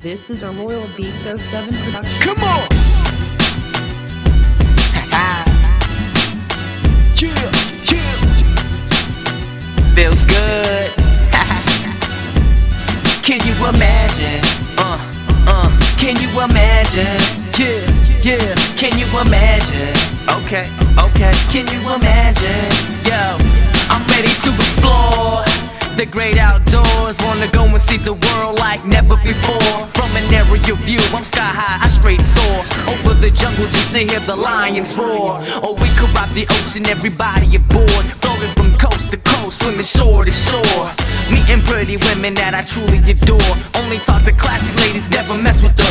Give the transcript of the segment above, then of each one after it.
This is a Royal Beatz 07 production. Come on! Chill, chill. Feels good. Can you imagine? Can you imagine? Yeah. Can you imagine? Okay. Can you imagine? Yo, I'm ready to explore the great outdoors. Wanna go and see the world like never before. From an aerial view, I'm sky high, I straight soar over the jungle just to hear the lions roar. Or we could rock the ocean, everybody aboard, floating from coast to coast, swimming shore to shore, meeting pretty women that I truly adore. Only talk to classy ladies, never mess with the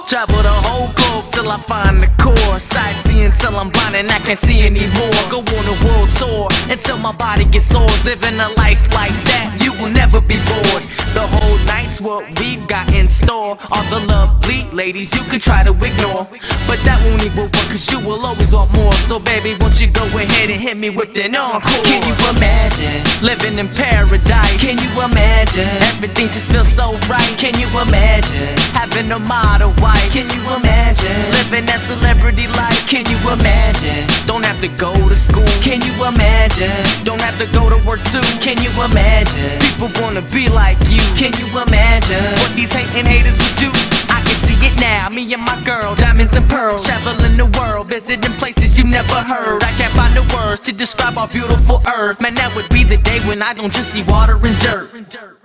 travel the whole globe till I find the core. Sightseeing till I'm blind and I can't see anymore. Go on a world tour until my body gets sores. Living a life like that, you will never be bored. The whole night's what we've got in store. All the lovely ladies you can try to ignore, but that won't even work cause you will always want more. So baby, won't you go ahead and hit me with an encore? Can you imagine living in paradise? Can you imagine everything just feels so right? Can you imagine having a model wife? Can you imagine living that celebrity life? Can you imagine don't have to go to school? Can you imagine don't have to go to work too? Can you imagine people wanna be like you? Can you imagine what these hating haters would do? I can see it now, me and my girl, diamonds and pearls, traveling the world, visiting places you never heard. I can't find the words to describe our beautiful earth. Man, that would be the day when I don't just see water and dirt.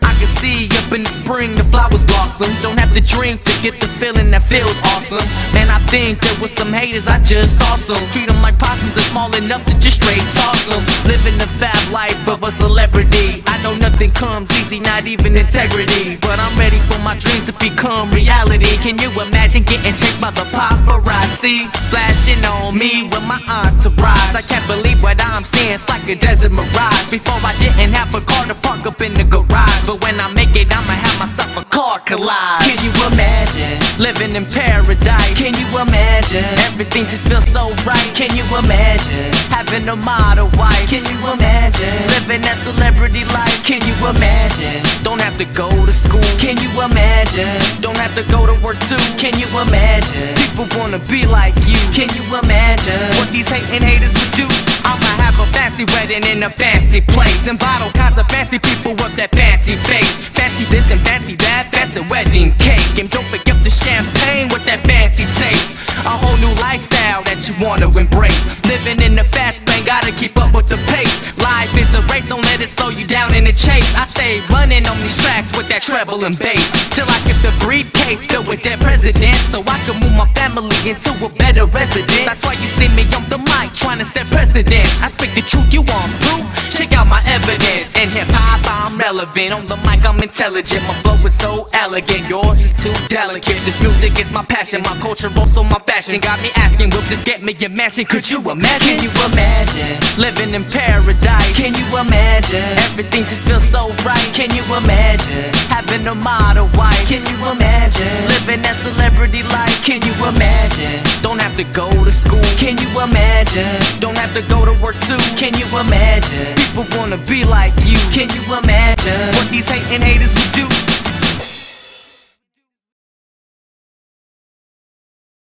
I can see up in the spring the flowers blossom. Don't have to drink to get the feeling that feels awesome. Man, I think there was some haters, I just saw some. Treat them like possums, they're small enough to just straight toss them. Living the fab life of a celebrity. I know nothing comes easy, not even integrity, but I'm ready for my dreams to become reality. Can you imagine getting chased by the paparazzi, flashing on me with my entourage? I can't believe what I'm seeing, it's like a desert mirage. Before I didn't have a car to park up in the garage, but when I make it, I'ma have myself a car collage. Can you imagine living in paradise? Can you imagine everything just feels so right? Can you imagine having a model wife? Can you imagine living that celebrity life? Can you imagine don't have to go to school? Can you imagine don't have to go to work too? Can you imagine people wanna be like you? Can you imagine what these hating haters would do? I'ma have a fancy wedding in a fancy place, invite all kinds of fancy people with that fancy face. Fancy this and fancy that, fancy wedding cake, and don't forget the champagne with that fancy taste. A whole new lifestyle that you wanna embrace. Living in the fast lane, gotta keep up with the pace. Life is a race, don't let it slow you down in the chase. I stay running on these tracks with that treble and bass, till I get the briefcase filled with that presidents, so I can move my family into a better residence. That's why you see me on the mic trying to set precedents. I speak the truth, you want proof? Check out my evidence. In hip-hop I'm relevant, on the mic I'm intelligent. My flow is so elegant, yours is too delicate. This music is my passion, my culture also my fashion. Got me asking, will this get me a mansion? Could you imagine? Can you imagine living in paradise? Can you imagine everything just feels so right? Can you imagine having a model wife? Can you imagine living that celebrity life? Can you imagine don't have to go to school? Can you imagine don't have to go to work too? Can you imagine people wanna be like you? Can you imagine what these hating haters would do?